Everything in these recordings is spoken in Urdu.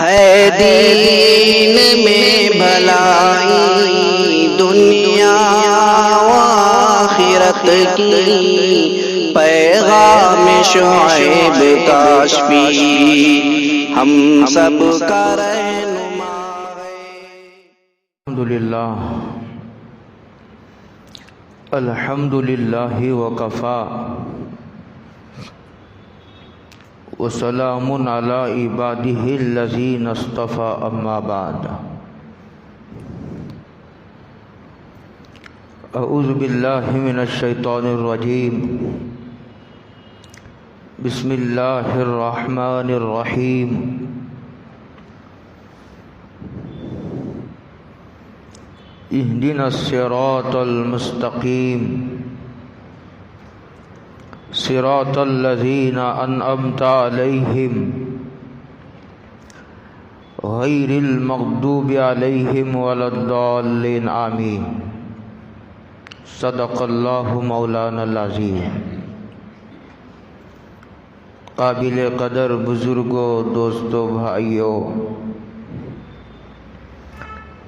ہے دین میں بھلائی دنیا و آخرت کی، پیغام شعیب کاشفی ہم سب کا رہنما ہے۔ الحمد للہ وکفا وسلام علی عبادہ الذین اصطفى، اما بعد۔ اعوذ باللہ من الشیطان الرجیم، بسم اللہ الرحمن الرحیم۔ اہدنا الصراط المستقیم صراط الذین انعمت علیہم غیر المغضوب علیہم ولا الضالین، آمین۔ صدق اللہ مولانا العظیم۔ قابل قدر بزرگوں، دوستوں، بھائیوں،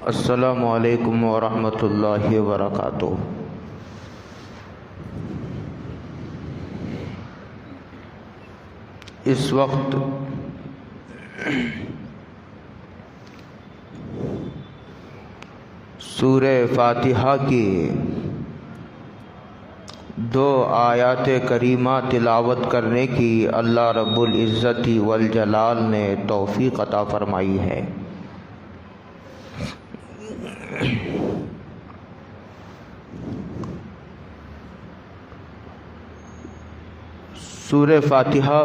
السلام علیکم ورحمۃ اللہ وبرکاتہ۔ اس وقت سورہ فاتحہ کی 2 آیات کریمہ تلاوت کرنے کی اللہ رب العزت والجلال نے توفیق عطا فرمائی ہے۔ سورہ فاتحہ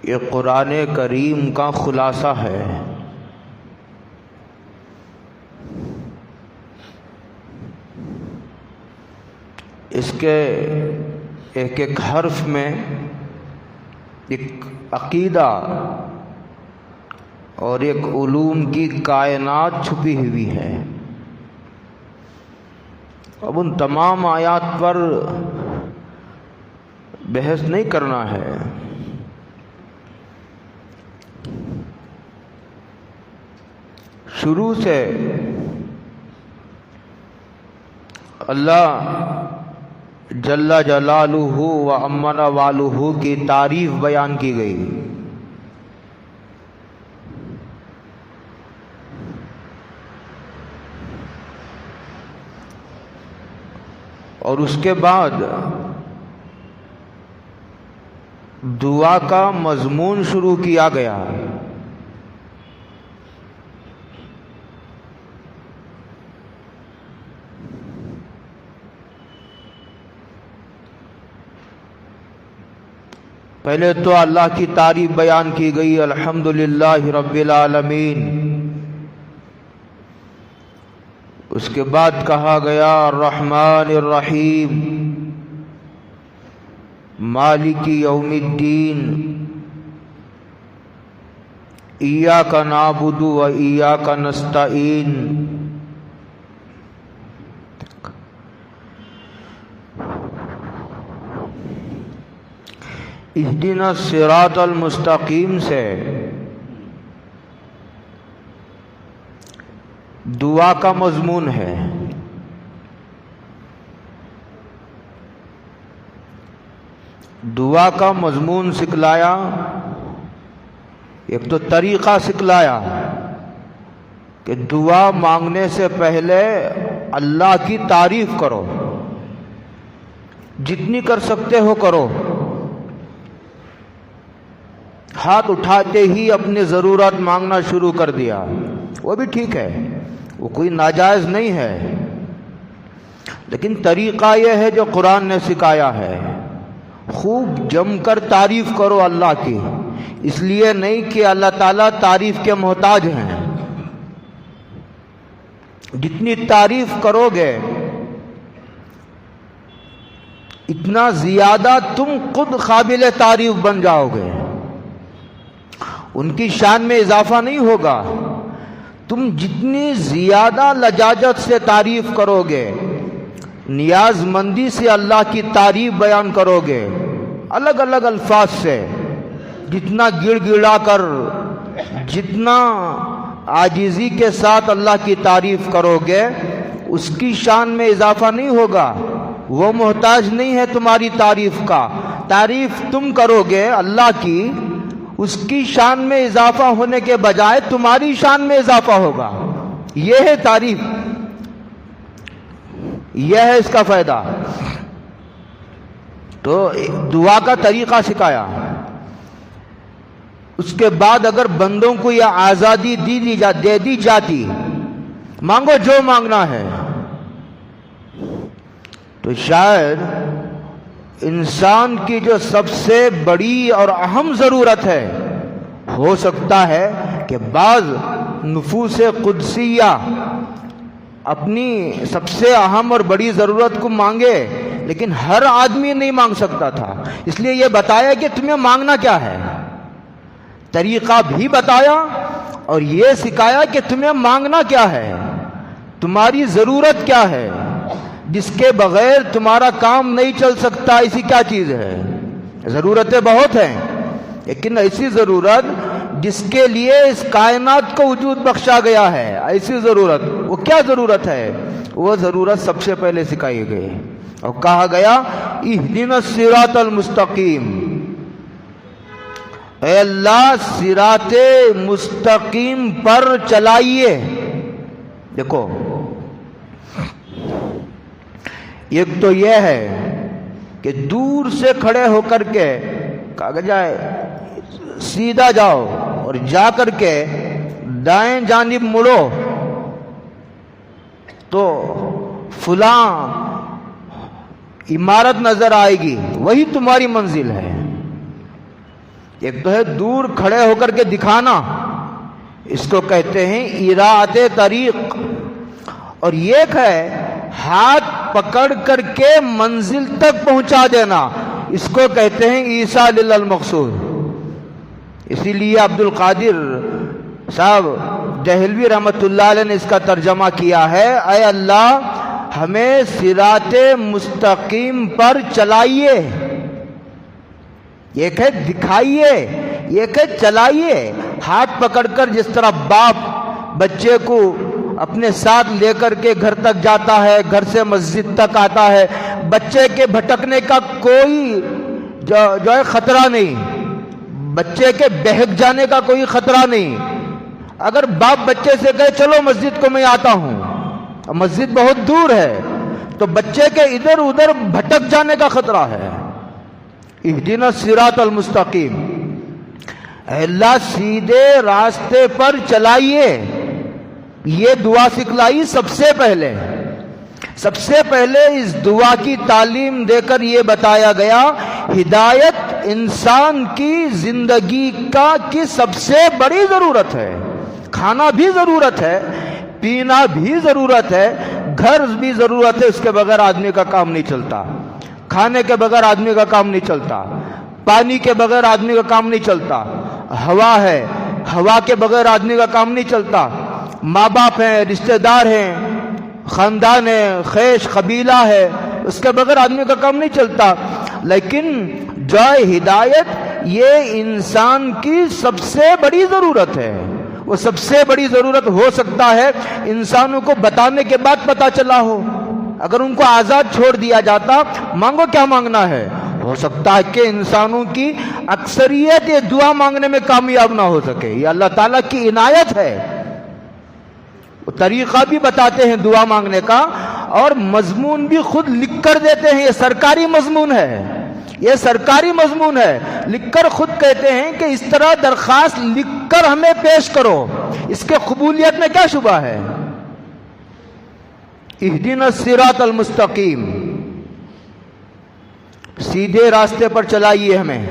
یہ قرآن کریم کا خلاصہ ہے۔ اس کے ایک ایک حرف میں ایک عقیدہ اور ایک علوم کی کائنات چھپی ہوئی ہے۔ اب ان تمام آیات پر بحث نہیں کرنا ہے۔ شروع سے اللہ جل جلالہ و عمر والہ کی تعریف بیان کی گئی۔ اور اس کے بعد دعا کا مضمون شروع کیا گیا۔ پہلے تو اللہ کی تعریف بیان کی گئی، الحمدللہ رب العالمین۔ اس کے بعد کہا گیا الرحمن الرحیم، مالک یوم الدین، ایاک نعبد و ایاک نستعین۔ اہدنا الصراط المستقیم سے دعا کا مضمون ہے۔ دعا کا مضمون سکھلایا، ایک تو طریقہ سکھلایا کہ دعا مانگنے سے پہلے اللہ کی تعریف کرو، جتنی کر سکتے ہو کرو۔ ہاتھ اٹھاتے ہی اپنی ضرورت مانگنا شروع کر دیا، وہ بھی ٹھیک ہے، وہ کوئی ناجائز نہیں ہے، لیکن طریقہ یہ ہے جو قرآن نے سکھایا ہے۔ خوب جم کر تعریف کرو اللہ کی، اس لیے نہیں کہ اللہ تعالیٰ تعریف کے محتاج ہیں۔ جتنی تعریف کرو گے اتنا زیادہ تم خود قابل تعریف بن جاؤ گے، ان کی شان میں اضافہ نہیں ہوگا۔ تم جتنی زیادہ لجاجت سے تعریف کرو گے، نیاز مندی سے اللہ کی تعریف بیان کرو گے، الگ الگ الفاظ سے، جتنا گڑ گڑا کر، جتنا عاجزی کے ساتھ اللہ کی تعریف کرو گے، اس کی شان میں اضافہ نہیں ہوگا. وہ محتاج نہیں ہے تمہاری تعریف کا. تعریف تم کرو گے اللہ کی، اس کی شان میں اضافہ ہونے کے بجائے تمہاری شان میں اضافہ ہوگا. یہ ہے تعریف، یہ ہے اس کا فائدہ. تو دعا کا طریقہ سکھایا. اس کے بعد اگر بندوں کو یہ آزادی دے دی جاتی، مانگو جو مانگنا ہے، تو شاید انسان کی جو سب سے بڑی اور اہم ضرورت ہے، ہو سکتا ہے کہ بعض نفوس قدسیہ اپنی سب سے اہم اور بڑی ضرورت کو مانگے، لیکن ہر آدمی نہیں مانگ سکتا تھا. اس لیے یہ بتایا کہ تمہیں مانگنا کیا ہے، طریقہ بھی بتایا اور یہ سکھایا کہ تمہیں مانگنا کیا ہے، تمہاری ضرورت کیا ہے، جس کے بغیر تمہارا کام نہیں چل سکتا. ایسی کیا چیز ہے؟ ضرورتیں بہت ہیں، لیکن ایسی ضرورت جس کے لیے اس کائنات کو وجود بخشا گیا ہے، ایسی ضرورت، وہ کیا ضرورت ہے؟ وہ ضرورت سب سے پہلے سکھائی گئی اور کہا گیا اہدنا الصراط المستقیم. اے اللہ صراط مستقیم پر چلائیے. دیکھو، ایک تو یہ ہے کہ دور سے کھڑے ہو کر کے کہا جائے سیدھا جاؤ اور جا کر کے دائیں جانب مڑو تو فلاں عمارت نظر آئے گی، وہی تمہاری منزل ہے. ایک تو ہے دور کھڑے ہو کر کے دکھانا، اس کو کہتے ہیں اراءۃ طریق، اور ایک ہے ہاتھ پکڑ کر کے منزل تک پہنچا دینا، اس کو کہتے ہیں ایصال المقصود. اسی لیے عبد القادر صاحب دہلوی رحمۃ اللہ علیہ نے اس کا ترجمہ کیا ہے، اے اللہ ہمیں صراط مستقیم پر چلائیے. ایک ہے دکھائیے، ایک ہے چلائیے. ہاتھ پکڑ کر جس طرح باپ بچے کو اپنے ساتھ لے کر کے گھر تک جاتا ہے، گھر سے مسجد تک آتا ہے، بچے کے بھٹکنے کا کوئی جو ہے خطرہ نہیں، بچے کے بہک جانے کا کوئی خطرہ نہیں. اگر باپ بچے سے کہے چلو مسجد کو میں آتا ہوں، مسجد بہت دور ہے، تو بچے کے ادھر ادھر بھٹک جانے کا خطرہ ہے. اہدنا الصراط المستقیم، اے اللہ سیدھے راستے پر چلائیے. یہ دعا سکھلائی سب سے پہلے. سب سے پہلے اس دعا کی تعلیم دے کر یہ بتایا گیا ہدایت انسان کی زندگی کی سب سے بڑی ضرورت ہے. کھانا بھی ضرورت ہے، پینا بھی ضرورت ہے، گھر بھی ضرورت ہے، اس کے بغیر آدمی کا کام نہیں چلتا. کھانے کے بغیر آدمی کا کام نہیں چلتا، پانی کے بغیر آدمی کا کام نہیں چلتا، ہوا ہے، ہوا کے بغیر آدمی کا کام نہیں چلتا، ماں باپ ہیں، رشتہ دار ہیں، خاندان ہے، خیش قبیلہ ہے، اس کے بغیر آدمی کا کام نہیں چلتا. لیکن جو ہدایت یہ انسان کی سب سے بڑی ضرورت ہے. وہ سب سے بڑی ضرورت ہو سکتا ہے انسانوں کو بتانے کے بعد پتا چلا ہو. اگر ان کو آزاد چھوڑ دیا جاتا، مانگو کیا مانگنا ہے، ہو سکتا ہے کہ انسانوں کی اکثریت یہ دعا مانگنے میں کامیاب نہ ہو سکے. یہ اللہ تعالیٰ کی عنایت ہے. وہ طریقہ بھی بتاتے ہیں دعا مانگنے کا، اور مضمون بھی خود لکھ کر دیتے ہیں. یہ سرکاری مضمون ہے، یہ سرکاری مضمون ہے. لکھ کر خود کہتے ہیں کہ اس طرح درخواست لکھ کر ہمیں پیش کرو. اس کے قبولیت میں کیا شبہ ہے؟ اہدنا الصراط المستقیم، سیدھے راستے پر چلائیے ہمیں.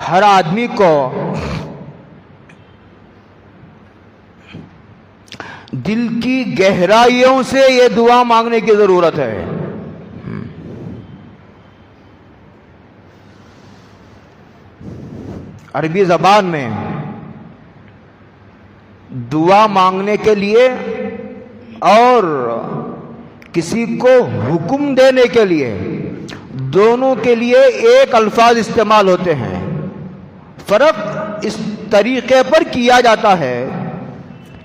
ہر آدمی کو دل کی گہرائیوں سے یہ دعا مانگنے کی ضرورت ہے. عربی زبان میں دعا مانگنے کے لیے اور کسی کو حکم دینے کے لیے، دونوں کے لیے ایک الفاظ استعمال ہوتے ہیں. فرق اس طریقے پر کیا جاتا ہے.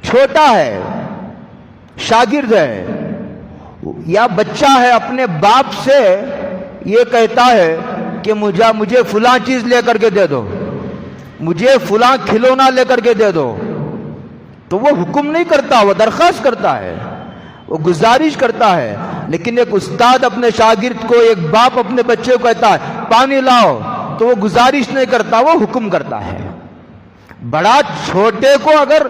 چھوٹا ہے، شاگرد ہے یا بچہ ہے، اپنے باپ سے یہ کہتا ہے کہ مجھے فلاں چیز لے کر کے دے دو، مجھے فلاں کھلونا لے کر کے دے دو، تو وہ حکم نہیں کرتا، وہ درخواست کرتا ہے، وہ گزارش کرتا ہے. لیکن ایک استاد اپنے شاگرد کو، ایک باپ اپنے بچے کو کہتا ہے پانی لاؤ، تو وہ گزارش نہیں کرتا، وہ حکم کرتا ہے. بڑا چھوٹے کو اگر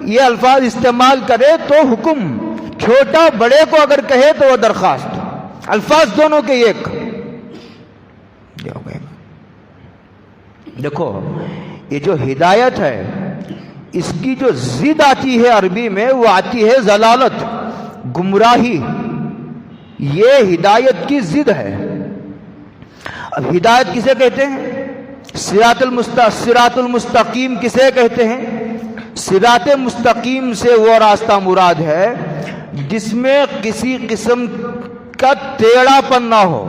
یہ الفاظ استعمال کرے تو حکم، چھوٹا بڑے کو اگر کہے تو وہ درخواست. الفاظ دونوں کے ایک. دیکھو یہ جو ہدایت ہے اس کی جو ضد آتی ہے عربی میں، وہ آتی ہے ضلالت، گمراہی. یہ ہدایت کی ضد ہے. اب ہدایت کسے کہتے ہیں؟ صراط المستقیم کسے کہتے ہیں؟ صراط مستقیم سے وہ راستہ مراد ہے جس میں کسی قسم کا ٹیڑھا پن نہ ہو.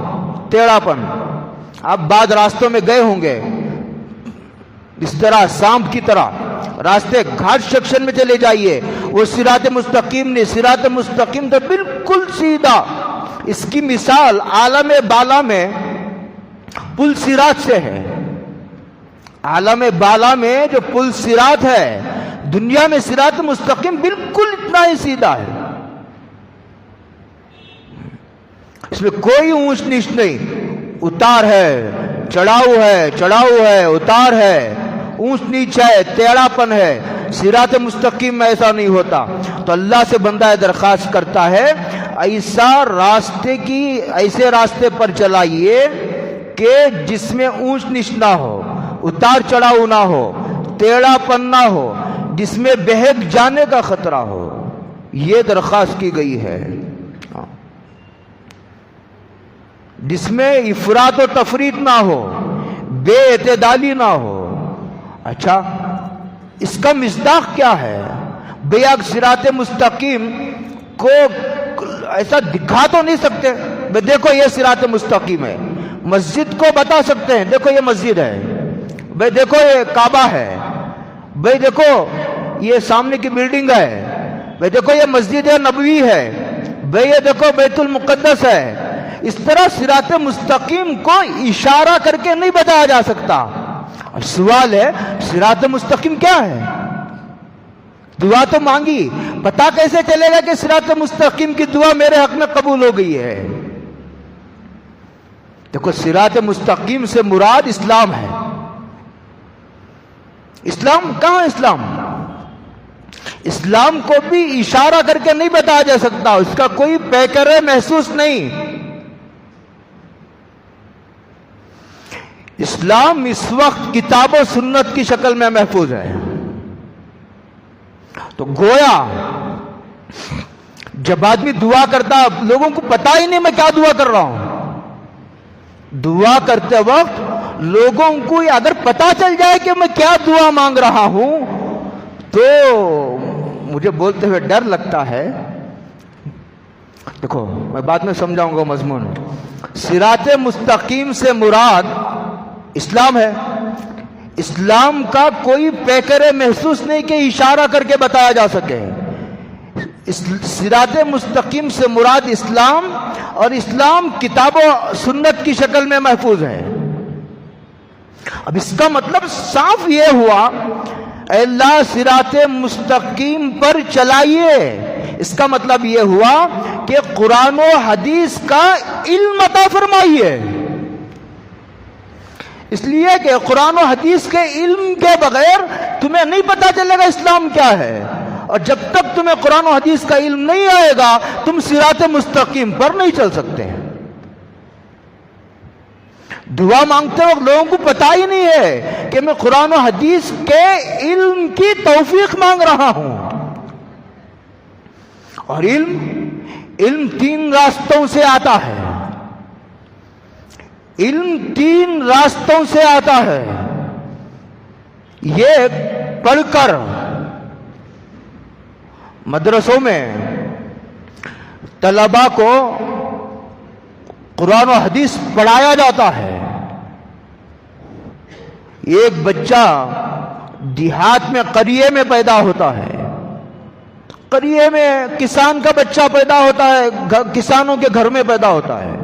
ٹیڑھا پن آپ بعض راستوں میں گئے ہوں گے، اس طرح سانپ کی طرح راستے گھاٹ سیکشن میں چلے جائیے، وہ صراط مستقیم نہیں. صراط مستقیم تو بالکل سیدھا. اس کی مثال عالم بالا میں پل صراط سے ہے. عالم بالا میں جو پل صراط ہے، دنیا میں صراط مستقیم بالکل اتنا ہی سیدھا ہے. اس میں کوئی اونچ نیچ نہیں، اتار ہے، چڑھاؤ ہے، چڑھاؤ ہے، اتار ہے، اونچ نیچ ہے، ٹیڑھا پن ہے. صراط مستقیم میں ایسا نہیں ہوتا. تو اللہ سے بندہ درخواست کرتا ہے ایسے راستے پر چلائیے کہ جس میں اونچ نیچ نہ ہو، اتار چڑھاؤ نہ ہو، ٹیڑھا پن نہ ہو، جس میں بہک جانے کا خطرہ ہو. یہ درخواست کی گئی ہے. جس میں افراط و تفریط نہ ہو، بے اعتدالی نہ ہو. اچھا اس کا مصداق کیا ہے؟ بے صراط مستقیم کو ایسا دکھا تو نہیں سکتے دیکھو یہ صراط مستقیم ہے. مسجد کو بتا سکتے ہیں دیکھو یہ مسجد ہے، بھئی دیکھو یہ کعبہ ہے، بھئی دیکھو یہ سامنے کی بلڈنگ ہے، بھئی دیکھو یہ مسجد نبوی ہے، بھئی یہ دیکھو بیت المقدس ہے. اس طرح صراط مستقیم کو اشارہ کر کے نہیں بتایا جا سکتا. اور سوال ہے صراط مستقیم کیا ہے؟ دعا تو مانگی، پتا کیسے چلے گا کہ صراط مستقیم کی دعا میرے حق میں قبول ہو گئی ہے؟ دیکھو صراط مستقیم سے مراد اسلام ہے. اسلام کہاں؟ اسلام کو بھی اشارہ کر کے نہیں بتایا جا سکتا، اس کا کوئی پیکر محسوس نہیں. اسلام اس وقت کتاب و سنت کی شکل میں محفوظ ہے. تو گویا جب آدمی دعا کرتا، لوگوں کو پتا ہی نہیں میں کیا دعا کر رہا ہوں. دعا کرتے وقت لوگوں کو اگر پتا چل جائے کہ میں کیا دعا مانگ رہا ہوں تو مجھے بولتے ہوئے ڈر لگتا ہے. دیکھو میں بعد میں سمجھاؤں گا مضمون. صراط مستقیم سے مراد اسلام ہے. اسلام کا کوئی پیکر محسوس نہیں کہ اشارہ کر کے بتایا جا سکے. صراط مستقیم سے مراد اسلام، اور اسلام کتاب و سنت کی شکل میں محفوظ ہے. اب اس کا مطلب صاف یہ ہوا اے اللہ صراط مستقیم پر چلائیے. اس کا مطلب یہ ہوا کہ قرآن و حدیث کا علم عطا فرمائیے. اس لیے کہ قرآن و حدیث کے علم کے بغیر تمہیں نہیں پتا چلے گا اسلام کیا ہے، اور جب تک تمہیں قرآن و حدیث کا علم نہیں آئے گا تم صراط مستقیم پر نہیں چل سکتے. دعا مانگتے وقت لوگوں کو پتا ہی نہیں ہے کہ میں قرآن و حدیث کے علم کی توفیق مانگ رہا ہوں. اور علم تین راستوں سے آتا ہے. علم تین راستوں سے آتا ہے. یہ پڑھ کر مدرسوں میں طلباء کو قرآن و حدیث پڑھایا جاتا ہے. ایک بچہ دیہات میں قریے میں پیدا ہوتا ہے، قریے میں کسان کا بچہ پیدا ہوتا ہے، کسانوں کے گھر میں پیدا ہوتا ہے،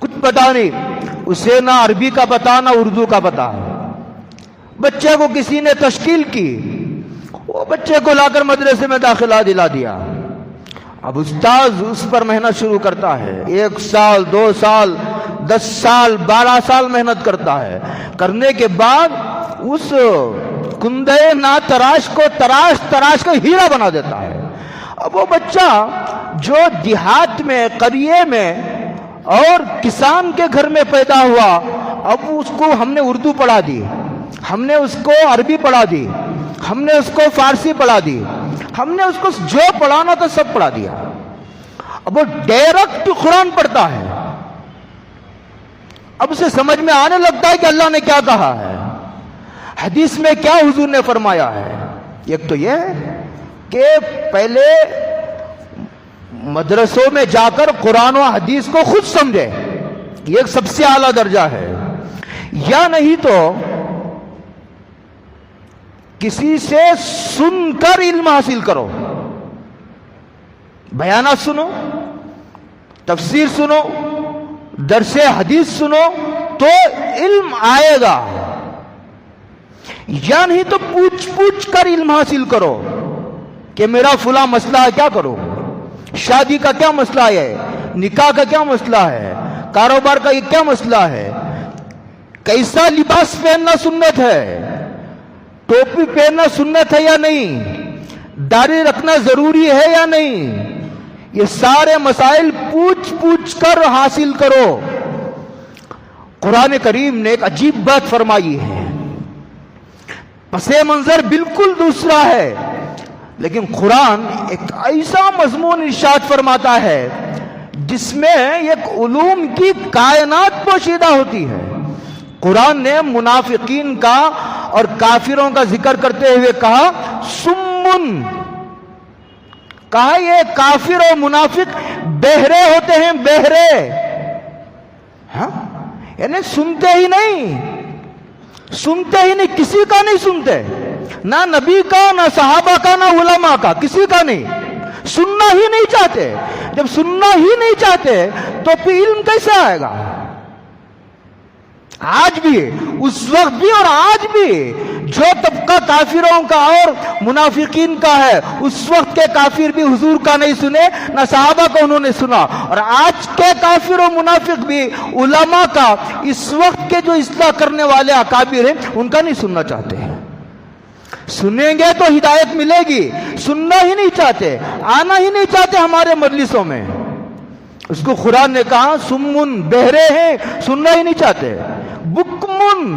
کچھ پتا نہیں اسے، نہ عربی کا پتا نہ اردو کا پتا ہے۔ بچے کو کسی نے تشکیل کی، وہ بچے کو لا کر مدرسے میں داخلہ دلا دیا۔ اب استاذ اس پر محنت شروع کرتا ہے، 1 سال 2 سال 10 سال 12 سال محنت کرتا ہے، کرنے کے بعد اس کندے نا تراش کو تراش کر ہیرا بنا دیتا ہے۔ اب وہ بچہ جو دیہات میں قریے میں اور کسان کے گھر میں پیدا ہوا، اب اس کو ہم نے اردو پڑھا دی، ہم نے اس کو عربی پڑھا دی، ہم نے اس کو فارسی پڑھا دی، ہم نے اس کو جو پڑھانا تھا سب پڑھا دیا۔ اب وہ ڈائریکٹ قرآن پڑھتا ہے، اب اسے سمجھ میں آنے لگتا ہے کہ اللہ نے کیا کہا ہے، حدیث میں کیا حضور نے فرمایا ہے۔ ایک تو یہ ہے کہ پہلے مدرسوں میں جا کر قرآن و حدیث کو خود سمجھے، یہ ایک سب سے اعلیٰ درجہ ہے، یا نہیں تو کسی سے سن کر علم حاصل کرو، بیانات سنو، تفسیر سنو، درس حدیث سنو تو علم آئے گا، یا نہیں تو پوچھ کر علم حاصل کرو کہ میرا فلاں مسئلہ ہے، کیا کرو، شادی کا کیا مسئلہ ہے، نکاح کا کیا مسئلہ ہے، کاروبار کا یہ کیا مسئلہ ہے، کیسا لباس پہننا سنت ہے، ٹوپی پہننا سنت ہے یا نہیں، داڑھی رکھنا ضروری ہے یا نہیں، یہ سارے مسائل پوچھ کر حاصل کرو۔ قرآن کریم نے ایک عجیب بات فرمائی ہے، پس منظر بالکل دوسرا ہے، لیکن قرآن ایک ایسا مضمون ارشاد فرماتا ہے جس میں ایک علوم کی کائنات پوشیدہ ہوتی ہے۔ قرآن نے منافقین کا اور کافروں کا ذکر کرتے ہوئے کہا سمن، کہا یہ کافر اور منافق بہرے ہوتے ہیں، بہرے، ہاں یعنی سنتے ہی نہیں، کسی کا نہیں سنتے، نہ نبی کا، نہ صحابہ کا، نہ علماء کا، کسی کا نہیں، سننا ہی نہیں چاہتے۔ جب سننا ہی نہیں چاہتے تو پھر علم کیسے آئے گا؟ آج بھی، اس وقت بھی اور آج بھی جو طبقہ کافروں کا اور منافقین کا ہے، اس وقت کے کافر بھی حضور کا نہیں سنے، نہ صحابہ کا انہوں نے سنا، اور آج کے کافر و منافق بھی علماء کا، اس وقت کے جو اصلاح کرنے والے اکابر ہیں ان کا نہیں سننا چاہتے ہیں۔ سنیں گے تو ہدایت ملے گی، سننا ہی نہیں چاہتے، آنا ہی نہیں چاہتے ہمارے مجلسوں میں۔ اس کو قرآن نے کہا سمن، بہرے ہیں، سننا ہی نہیں چاہتے، بکمن،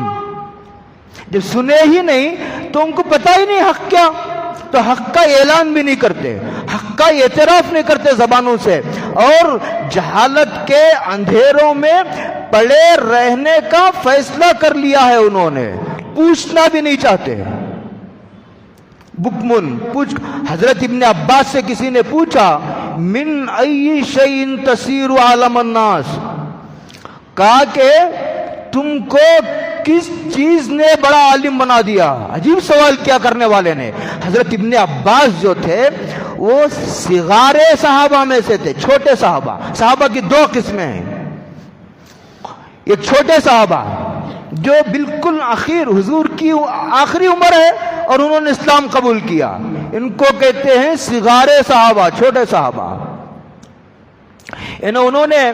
جب سنے ہی نہیں تو ان کو پتہ ہی نہیں حق کیا، تو حق کا اعلان بھی نہیں کرتے، حق کا اعتراف نہیں کرتے زبانوں سے، اور جہالت کے اندھیروں میں پڑے رہنے کا فیصلہ کر لیا ہے انہوں نے، پوچھنا بھی نہیں چاہتے۔ بکمن، حضرت ابن عباس سے کسی نے پوچھا من ای شیء تسیر عالم الناس، کہا کہ تم کو کس چیز نے بڑا عالم بنا دیا؟ عجیب سوال کیا کرنے والے نے۔ حضرت ابن عباس جو تھے وہ صغار صحابہ میں سے تھے، چھوٹے صحابہ کی 2 قسمیں ہیں، ایک چھوٹے صحابہ جو بالکل حضور کی آخری عمر ہے اور انہوں نے اسلام قبول کیا، ان کو کہتے ہیں صغار صحابہ، چھوٹے صحابہ۔ انہوں نے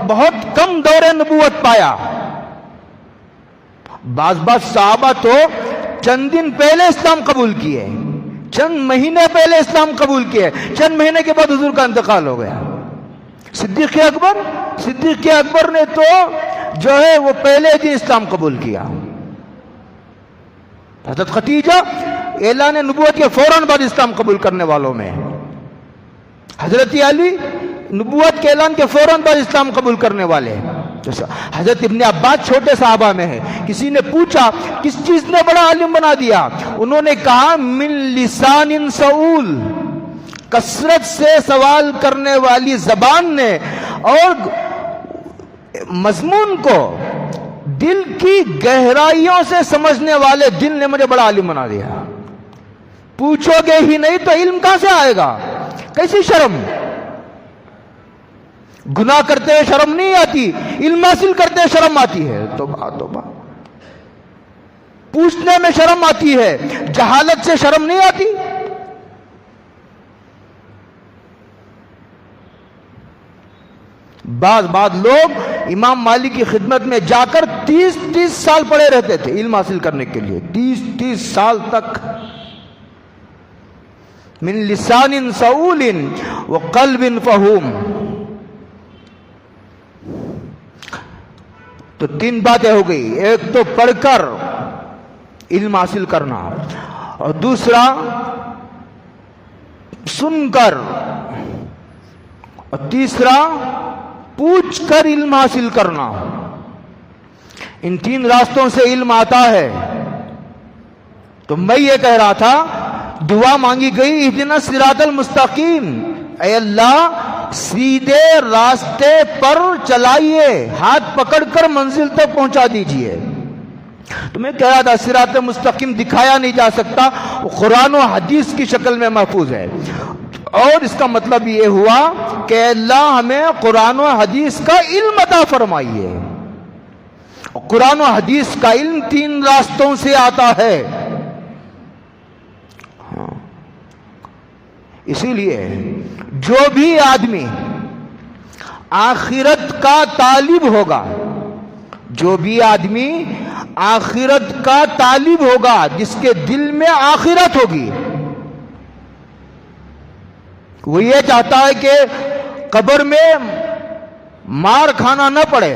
بہت کم دور نبوت پایا، بعض صحابہ تو چند دن پہلے اسلام قبول کیے، چند مہینے پہلے اسلام قبول کیے، چند مہینے کے بعد حضور کا انتقال ہو گیا۔ صدیق اکبر نے تو جو ہے وہ پہلے دن اسلام قبول کیا۔ حضرت خدیجہ اعلان نبوت کے فوراً بعد اسلام قبول کرنے والوں میں، حضرت علی نبوت کے اعلان کے فوراً بعد اسلام قبول کرنے والے، حضرت ابن عباس چھوٹے صحابہ میں ہے۔ کسی نے پوچھا کس چیز نے بڑا عالم بنا دیا؟ انہوں نے کہا من لسان سؤول، کثرت سے سوال کرنے والی زبان نے، اور مضمون کو دل کی گہرائیوں سے سمجھنے والے دل نے مجھے بڑا عالم بنا دیا. پوچھو گے ہی نہیں تو علم کہاں سے آئے گا؟ کیسی شرم؟ گناہ کرتے ہوئے شرم نہیں آتی، علم حاصل کرتے ہوئے شرم آتی ہے. توبہ توبہ. پوچھنے میں شرم آتی ہے، جہالت سے شرم نہیں آتی. بعض لوگ امام مالک کی خدمت میں جا کر 30 سال پڑے رہتے تھے علم حاصل کرنے کے لیے. 30 سال تک. من لسان سؤول وقلب فہوم. تو 3 باتیں ہو گئی. ایک تو پڑھ کر علم حاصل کرنا، اور دوسرا سن کر، اور تیسرا پوچھ کر علم حاصل کرنا. ان 3 راستوں سے علم آتا ہے. تو میں یہ کہہ رہا تھا، دعا مانگی گئی اہدنا الصراط المستقیم، اے اللہ سیدھے راستے پر چلائیے، ہاتھ پکڑ کر منزل تک پہنچا دیجئے. تو میں کہہ رہا تھا صراط مستقیم دکھایا نہیں جا سکتا، قرآن و حدیث کی شکل میں محفوظ ہے. اور اس کا مطلب یہ ہوا کہ اللہ ہمیں قرآن و حدیث کا علم عطا فرمائیے. قرآن و حدیث کا علم 3 راستوں سے آتا ہے. اسی لیے جو بھی آدمی آخرت کا طالب ہوگا، جو بھی آدمی آخرت کا طالب ہوگا، جس کے دل میں آخرت ہوگی، وہ یہ چاہتا ہے کہ قبر میں مار کھانا نہ پڑے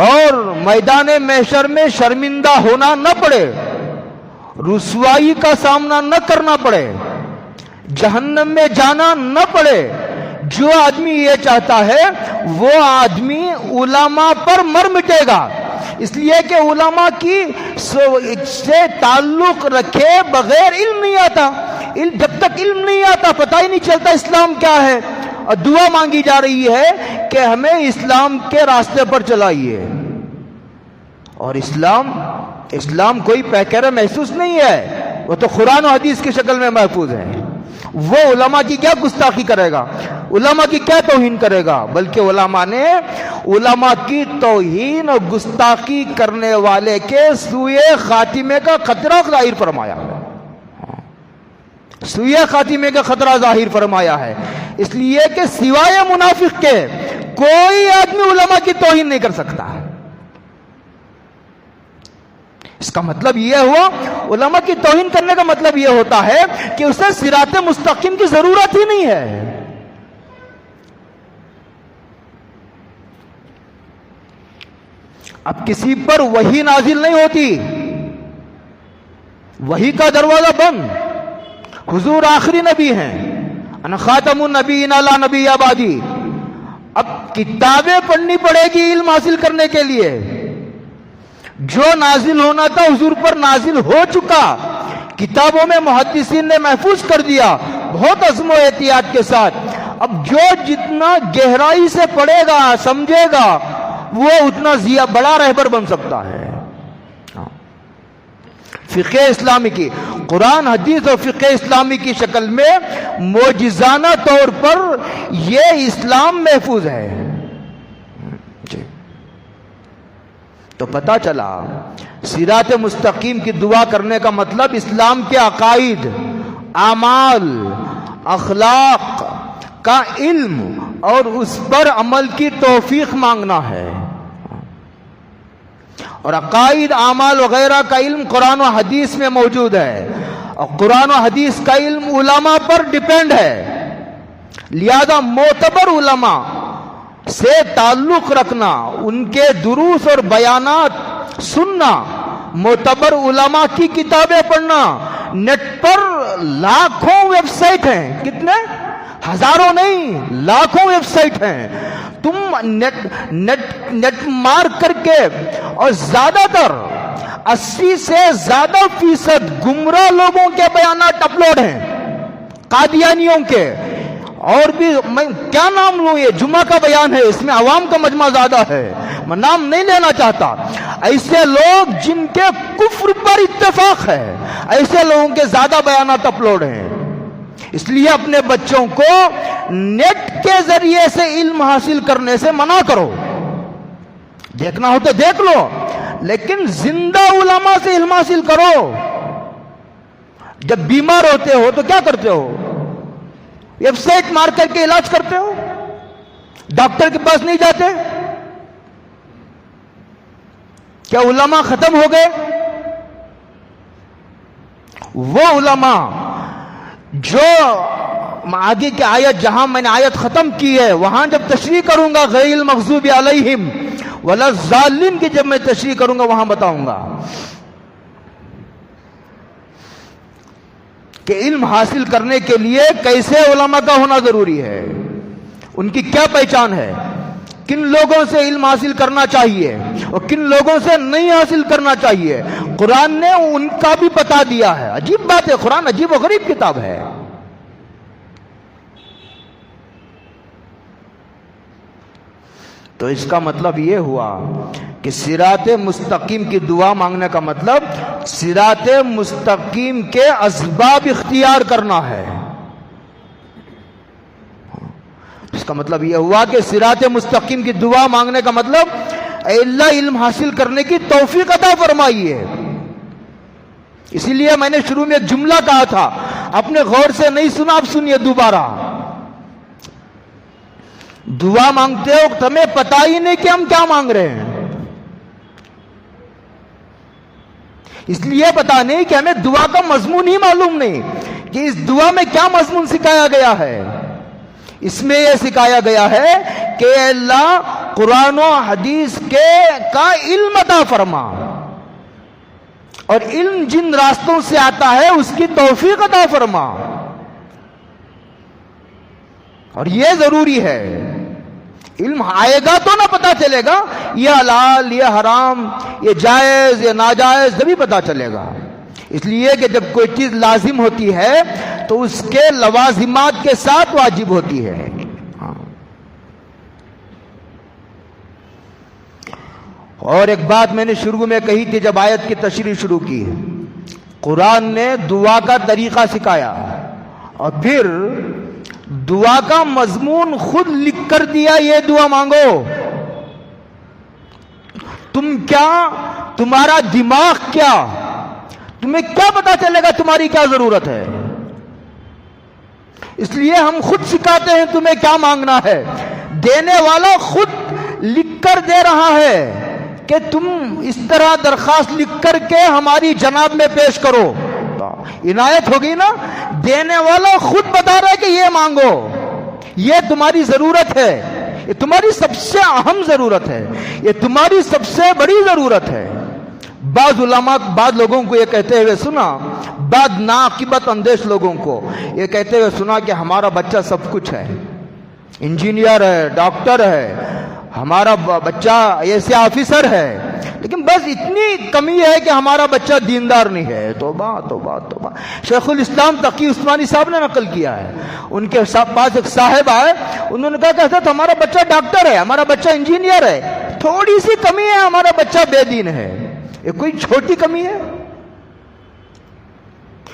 اور میدان محشر میں شرمندہ ہونا نہ پڑے، رسوائی کا سامنا نہ کرنا پڑے، جہنم میں جانا نہ پڑے. جو آدمی یہ چاہتا ہے وہ آدمی علماء پر مر مٹے گا. اس لیے کہ علماء کی سے تعلق رکھے بغیر علم نہیں آتا. جب تک علم نہیں آتا پتہ ہی نہیں چلتا اسلام کیا ہے. اور دعا مانگی جا رہی ہے کہ ہمیں اسلام کے راستے پر چلائیے. اور اسلام کوئی پیکر محسوس نہیں ہے، وہ تو قرآن و حدیث کی شکل میں محفوظ ہے. وہ علماء کی کیا گستاخی کرے گا، علماء کی کیا توہین کرے گا؟ بلکہ علماء نے علماء کی توہین اور گستاخی کرنے والے کے سوئے خاتمے کا خطرہ ظاہر فرمایا. سوئے خاتمے کا خطرہ ظاہر فرمایا ہے. اس لیے کہ سوائے منافق کے کوئی آدمی علماء کی توہین نہیں کر سکتا. اس کا مطلب یہ ہوا، علماء کی توہین کرنے کا مطلب یہ ہوتا ہے کہ اسے صراط مستقیم کی ضرورت ہی نہیں ہے. اب کسی پر وحی نازل نہیں ہوتی، وحی کا دروازہ بند. حضور آخری نبی ہیں، انا خاتم النبیین لا نبی بعدی. اب کتابیں پڑھنی پڑے گی علم حاصل کرنے کے لیے. جو نازل ہونا تھا حضور پر نازل ہو چکا، کتابوں میں محدثین نے محفوظ کر دیا بہت عزم و احتیاط کے ساتھ. اب جو جتنا گہرائی سے پڑھے گا سمجھے گا وہ اتنا بڑا رہبر بن سکتا ہے. فقہ اسلامی کی، قرآن حدیث اور فقہ اسلامی کی شکل میں معجزانہ طور پر یہ اسلام محفوظ ہے. تو پتہ چلا صراط مستقیم کی دعا کرنے کا مطلب اسلام کے عقائد، اعمال، اخلاق کا علم اور اس پر عمل کی توفیق مانگنا ہے. اور عقائد، اعمال وغیرہ کا علم قرآن و حدیث میں موجود ہے، اور قرآن و حدیث کا علم علماء پر ڈیپینڈ ہے. لہذا معتبر علماء سے تعلق رکھنا، ان کے دروس اور بیانات سننا، معتبر علماء کی کتابیں پڑھنا. نیٹ پر لاکھوں ویب سائٹ ہیں، کتنے؟ ہزاروں نہیں، لاکھوں ویب سائٹ ہیں. تم نیٹ مار کر کے، اور زیادہ تر 80 سے زیادہ فیصد گمراہ لوگوں کے بیانات اپلوڈ ہیں، قادیانیوں کے. اور بھی میں کیا نام لوں، یہ جمعہ کا بیان ہے، اس میں عوام کا مجمع زیادہ ہے. میں نام نہیں لینا چاہتا، ایسے لوگ جن کے کفر پر اتفاق ہے، ایسے لوگوں کے زیادہ بیانات اپلوڈ ہیں. اس لیے اپنے بچوں کو نیٹ کے ذریعے سے علم حاصل کرنے سے منع کرو. دیکھنا ہو تو دیکھ لو، لیکن زندہ علماء سے علم حاصل کرو. جب بیمار ہوتے ہو تو کیا کرتے ہو؟ ویب سائٹ مار کر کے علاج کرتے ہو، ڈاکٹر کے پاس نہیں جاتے. کیا علماء ختم ہو گئے؟ وہ علماء جو آگے کی آیت، جہاں میں نے آیت ختم کی ہے وہاں جب تشریح کروں گا غیر المغضوب علیہم ولا الضالین کی جب میں تشریح کروں گا وہاں بتاؤں گا کہ علم حاصل کرنے کے لیے کیسے علماء کا ہونا ضروری ہے، ان کی کیا پہچان ہے، کن لوگوں سے علم حاصل کرنا چاہیے اور کن لوگوں سے نہیں حاصل کرنا چاہیے. قرآن نے ان کا بھی بتا دیا ہے. عجیب بات ہے، قرآن عجیب و غریب کتاب ہے. تو اس کا مطلب یہ ہوا کہ صراط مستقیم کی دعا مانگنے کا مطلب صراط مستقیم کے اسباب اختیار کرنا ہے. اس کا مطلب یہ ہوا کہ صراط مستقیم کی دعا مانگنے کا مطلب اے اللہ علم حاصل کرنے کی توفیق عطا فرمائیے. اسی لیے میں نے شروع میں ایک جملہ کہا تھا، اپنے غور سے نہیں سنا، اب سنیے دوبارہ. دعا مانگتے ہو تمہیں پتہ ہی نہیں کہ ہم کیا مانگ رہے ہیں، اس لیے پتہ نہیں کہ ہمیں دعا کا مضمون ہی معلوم نہیں کہ اس دعا میں کیا مضمون سکھایا گیا ہے. اس میں یہ سکھایا گیا ہے کہ اللہ قرآن و حدیث کا علم عطا فرما، اور علم جن راستوں سے آتا ہے اس کی توفیق عطا فرما. اور یہ ضروری ہے، علم آئے گا تو نہ پتا چلے گا یہ حلال یہ حرام یہ جائز یہ ناجائز، جبھی پتا چلے گا. اس لیے کہ جب کوئی چیز لازم ہوتی ہے تو اس کے لوازمات کے ساتھ واجب ہوتی ہے. اور ایک بات میں نے شروع میں کہی تھی جب آیت کی تشریح شروع کی، قرآن نے دعا کا طریقہ سکھایا اور پھر دعا کا مضمون خود لکھ کر دیا، یہ دعا مانگو. تم کیا، تمہارا دماغ کیا، تمہیں کیا پتا چلے گا تمہاری کیا ضرورت ہے. اس لیے ہم خود سکھاتے ہیں تمہیں کیا مانگنا ہے. دینے والا خود لکھ کر دے رہا ہے کہ تم اس طرح درخواست لکھ کر کے ہماری جناب میں پیش کرو. عنایت ہوگی نا. دینے والا خود بتا رہا ہے کہ یہ مانگو، یہ تمہاری ضرورت ہے، یہ تمہاری سب سے اہم ضرورت ہے، یہ تمہاری سب سے بڑی ضرورت ہے. بعض علماء بعض لوگوں کو یہ کہتے ہوئے سنا، بعض ناقبت اندیش لوگوں کو یہ کہتے ہوئے سنا کہ ہمارا بچہ سب کچھ ہے، انجینئر ہے، ڈاکٹر ہے، ہمارا بچہ ایسے آفیسر ہے، لیکن بس اتنی کمی ہے کہ ہمارا بچہ دیندار نہیں ہے. توبہ توبہ توبہ. شیخ الاسلام تقی عثمانی صاحب نے نقل کیا ہے، ان کے پاس ایک صاحب آئے، انہوں نے کہا کہ حضرت ہمارا بچہ ڈاکٹر ہے، ہمارا بچہ انجینئر ہے، تھوڑی سی کمی ہے، ہمارا بچہ بے دین ہے. یہ کوئی چھوٹی کمی ہے؟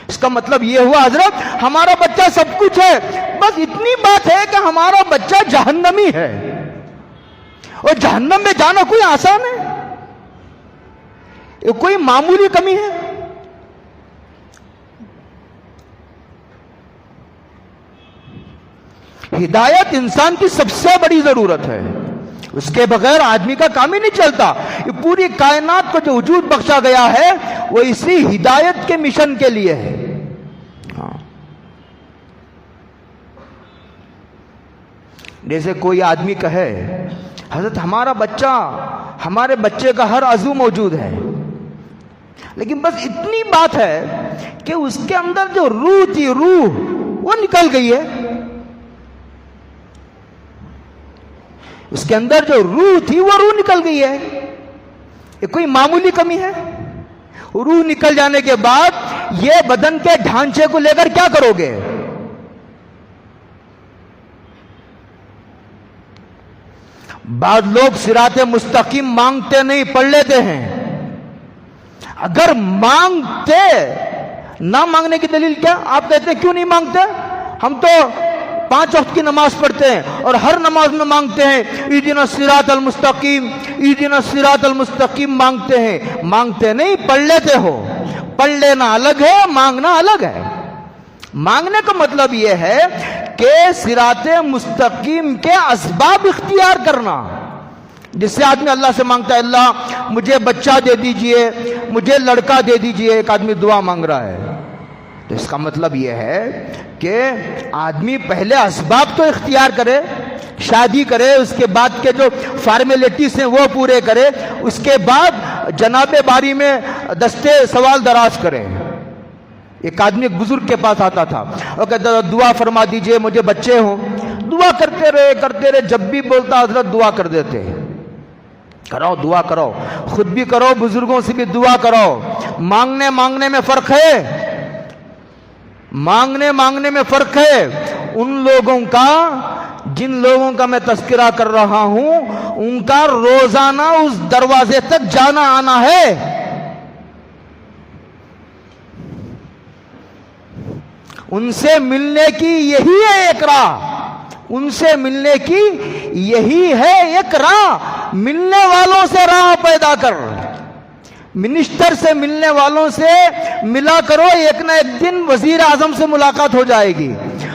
اس کا مطلب یہ ہوا حضرت ہمارا بچہ سب کچھ ہے، بس اتنی بات ہے کہ ہمارا بچہ جہنمی ہے. اور جہنم میں جانا کوئی آسان ہے؟ یہ کوئی معمولی کمی ہے؟ ہدایت انسان کی سب سے بڑی ضرورت ہے، اس کے بغیر آدمی کا کام ہی نہیں چلتا. یہ پوری کائنات کو جو وجود بخشا گیا ہے وہ اسی ہدایت کے مشن کے لیے ہے. جیسے کوئی آدمی کہے حضرت ہمارا بچہ، ہمارے بچے کا ہر عضو موجود ہے، لیکن بس اتنی بات ہے کہ اس کے اندر جو روح تھی، روح وہ نکل گئی ہے. اس کے اندر جو روح تھی وہ روح نکل گئی ہے. یہ کوئی معمولی کمی ہے؟ روح نکل جانے کے بعد یہ بدن کے ڈھانچے کو لے کر کیا کرو گے؟ بعض لوگ صراط مستقیم مانگتے نہیں، پڑھ لیتے ہیں۔ اگر مانگتے، نہ مانگنے کی دلیل کیا؟ آپ کہتے ہیں کیوں نہیں مانگتے؟ ہم تو 5 وقت کی نماز پڑھتے ہیں اور ہر نماز میں مانگتے ہیں اہدنا الصراط المستقیم، اہدنا الصراط المستقیم مانگتے ہیں۔ مانگتے نہیں، پڑھ لیتے ہو۔ پڑھ لینا الگ ہے، مانگنا الگ ہے۔ مانگنے کا مطلب یہ ہے کہ صراط مستقیم کے اسباب اختیار کرنا۔ جس سے آدمی اللہ سے مانگتا ہے اللہ مجھے بچہ دے دیجئے، مجھے لڑکا دے دیجئے، ایک آدمی دعا مانگ رہا ہے، تو اس کا مطلب یہ ہے کہ آدمی پہلے اسباب تو اختیار کرے، شادی کرے، اس کے بعد کے جو فارمیلٹیز ہیں وہ پورے کرے، اس کے بعد جناب باری میں دستے سوال دراز کرے۔ ایک آدمی ایک بزرگ کے پاس آتا تھا، وہ کہتا تھا دعا فرما دیجئے مجھے بچے ہوں۔ دعا کرتے رہے، جب بھی بولتا حضرت دعا کر دیتے۔ کرو دعا کرو، خود بھی کرو، بزرگوں سے بھی دعا کرو۔ مانگنے میں فرق ہے، مانگنے میں فرق ہے۔ ان لوگوں کا، جن لوگوں کا میں تذکرہ کر رہا ہوں، ان کا روزانہ اس دروازے تک جانا آنا ہے۔ ان سے ملنے کی یہی ہے ایک راہ، ان سے ملنے کی یہی ہے ایک راہ۔ ملنے والوں سے راہ پیدا کر، منسٹر سے ملنے والوں سے ملا کرو، ایک نہ ایک دن وزیر اعظم سے ملاقات ہو جائے گی۔